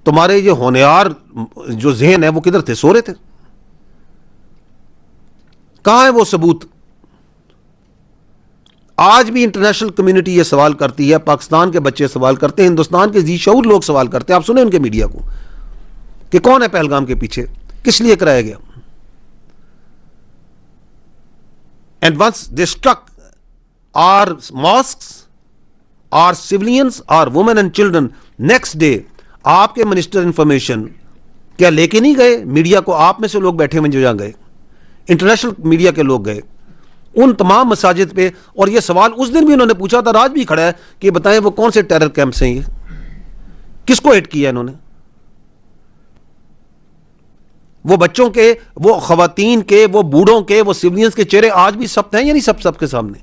तुम्हारे ये होनहार जो ज़हन है वो किधर थे? सो रहे थे। कहां है वो सबूत? आज भी इंटरनेशनल कम्युनिटी ये सवाल करती है, पाकिस्तान के बच्चे सवाल करते हैं, हिंदुस्तान के जी शऊर लोग सवाल करते हैं। आप सुने उनके मीडिया को कि कौन है पहलगाम के पीछे, किस लिए कराया गया? And once they struck our mosques, our civilians, our women and children, next day आपके मिनिस्टर इंफॉर्मेशन क्या लेके नहीं गए मीडिया को? आप में से लोग बैठे हुए जो जहां गए, इंटरनेशनल मीडिया के लोग गए उन तमाम मसाजिद पे, और ये सवाल उस दिन भी उन्होंने पूछा था, आज भी खड़ा है कि बताएं वो कौन से टेरर कैंप्स हैं, ये किसको हिट किया इन्होंने? वो बच्चों के, वो खवातीन के, वो बूढ़ों के, वो सिविलियंस के चेहरे आज भी सख्त हैं या नहीं सब सबके सामने?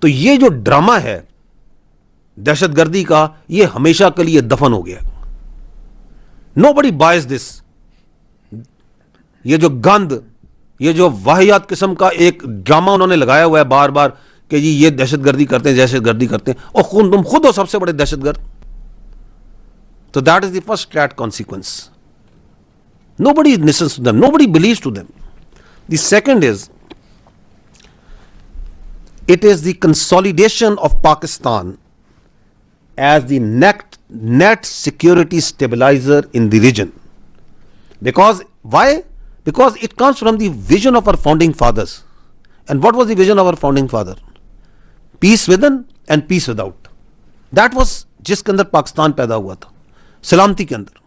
तो ये जो ड्रामा है दहशतगर्दी का, ये हमेशा के लिए दफन हो गया। Nobody boys this. ये जो गंद, ये जो वाहियात किस्म का एक ड्रामा उन्होंने लगाया हुआ है बार बार कि जी ये दहशतगर्दी करते हैं, दहशतगर्दी करते हैं, और तुम खुद हो सबसे बड़े दहशतगर्द। तो that is the first flat consequence. Nobody listens to them, nobody believes to them. The second is, it is the consolidation of Pakistan as the net security stabilizer in the region. Because why? Because it comes from the vision of our founding fathers. And what was the vision of our founding father? Peace within and peace without. That was जिसके अंदर पाकिस्तान पैदा हुआ था, सलामती के अंदर।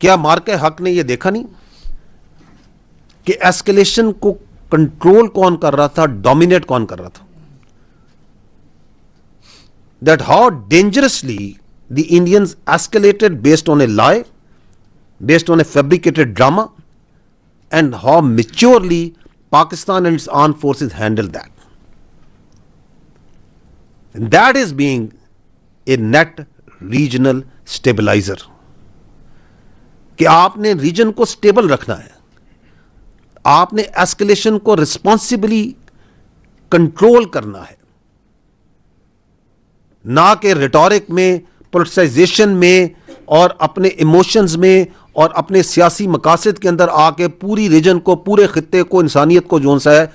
क्या मार के हक ने यह देखा नहीं कि एस्केलेशन को कंट्रोल कौन कर रहा था, डोमिनेट कौन कर रहा था? That how dangerously the Indians escalated based on A lie, based on A fabricated drama, and how maturely Pakistan and it's arm forces handle that. That is being a net regional stabilizer. कि आपने reason को stable रखना है, आपने escalation को responsibly control करना है, ना कि रिटोरिक में, पोलिटिसाइजेशन में और अपने इमोशंस में और अपने सियासी मकासद के अंदर आके पूरी रीजन को, पूरे खित्ते को, इंसानियत को जोन सा है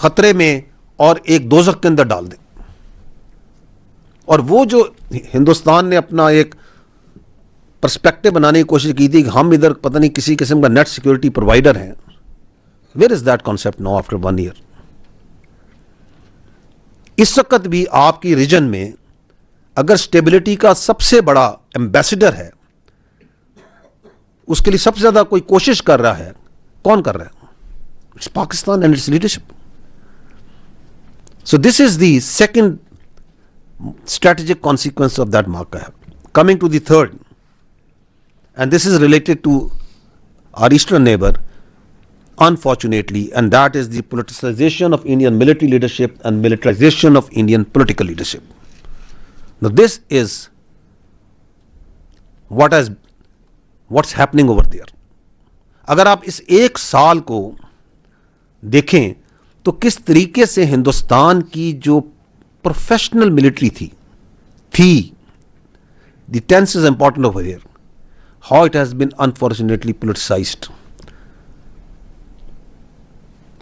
खतरे में और एक दोज़ख के अंदर डाल दें. और वो जो हिंदुस्तान ने अपना एक पर्सपेक्टिव बनाने की कोशिश की थी कि हम इधर पता नहीं किसी किस्म का नेट सिक्योरिटी प्रोवाइडर हैं, where is that concept now after 1 year? इस वक्त भी आपकी रीजन में अगर स्टेबिलिटी का सबसे बड़ा एम्बेसडर है, उसके लिए सबसे ज्यादा कोई कोशिश कर रहा है, कौन कर रहा है? It's Pakistan and it's leadership. So this is the second strategic consequence of that mark I have. Coming to the third, and this is related to our eastern neighbor, unfortunately, and that is the politicization of Indian military leadership and militarization of Indian political leadership. Now this is what's happening over there. अगर आप इस एक साल को देखें तो किस तरीके से हिंदुस्तान की जो प्रोफेशनल मिलिट्री थी the tense is important over here, how it has been unfortunately politicized.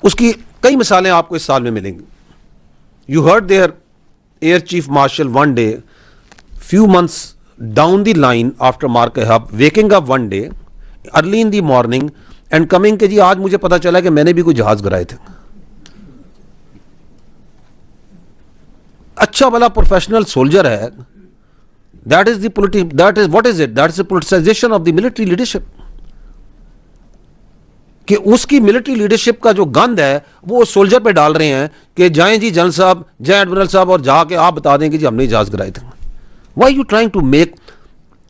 उसकी कई मिसालें आपको इस साल में मिलेंगी. You heard their air chief marshal one day, few months down the line after मार्क-ए-हब, waking up one day early in the morning and coming के जी आज मुझे पता चला कि मैंने भी कोई जहाज गिराए थे. अच्छा वाला प्रोफेशनल सोल्जर है. That is that is what is it? That is the politicisation of the military leadership. कि उसकी मिलिट्री लीडरशिप का जो गंद है वो सोल्जर पे डाल रहे हैं कि जाएं जी जनरल साहब, जाएं एडमिरल साहब और जाके आप बता दें कि जी हमने जहाज गिराए थे. Why you trying to make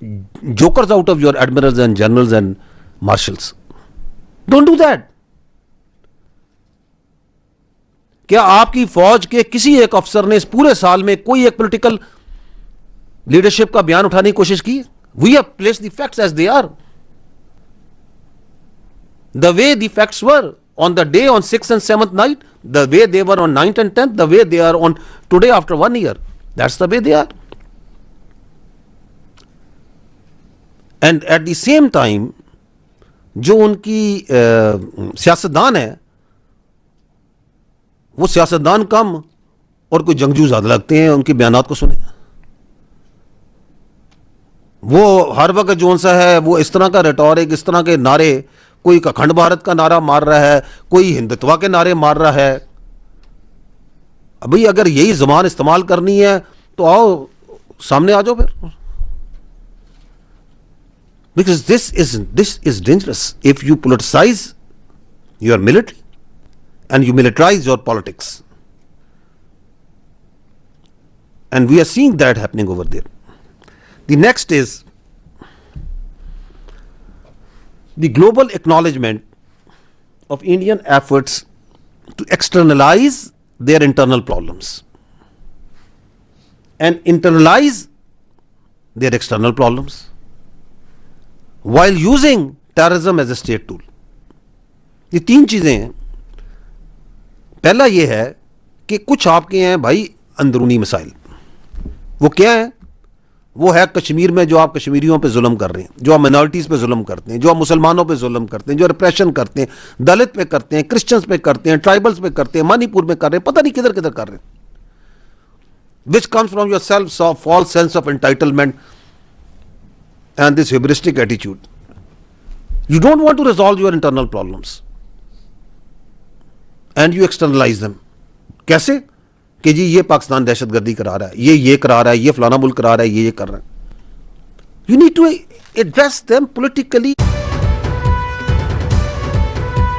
jokers out of your admirals and generals and marshals? Don't do that. क्या आपकी फौज के किसी एक अफसर ने इस पूरे साल में कोई एक पॉलिटिकल लीडरशिप का बयान उठाने की कोशिश की? We have placed the facts as they are, the way the facts were on the day on 6th and 7th night, the way they were on 9th and 10th, the way they are on today after 1 year. That's the way they are. And at the same time जो उनकी सियासतदान है वो सियासतदान कम और कोई जंगजू ज्यादा लगते हैं उनके बयानात को सुने। वो हर वक्त जो सा है वो इस तरह का रेटोरिक, इस तरह के नारे, कोई अखंड भारत का नारा मार रहा है, कोई हिंदुत्व के नारे मार रहा है। अभी अगर यही जबान इस्तेमाल करनी है तो आओ सामने आ जाओ फिर। Because this is dangerous if you politicise your military and you militarize your politics, and we are seeing that happening over there. The next is the global acknowledgement of Indian efforts to externalize their internal problems and internalize their external problems while using terrorism as a state tool. ये तीन चीजें हैं। पहला ये है कि कुछ आपके हैं भाई अंदरूनी मसाइल। वो क्या है? वो है कश्मीर में जो आप कश्मीरियों पे जुल्म कर रहे हैं, जो आप माइनॉरिटीज पे जुल्म करते हैं, जो आप मुसलमानों पे जुल्म करते हैं, जो रिप्रेशन करते हैं, दलित पे करते हैं, क्रिश्चियंस पे करते हैं, ट्राइबल्स पे करते हैं, मणिपुर में कर रहे हैं, पता नहीं किधर किधर कर रहे हैं, which comes from your self of false sense of entitlement and this hubristic attitude. You don't want to resolve your internal problems and you externalize them. कैसे? कि जी ये पाकिस्तान दहशतगर्दी करा रहा है, ये करा रहा है, ये फलाना मुल्क करा रहा है, ये कर रहा है। You need to address them politically.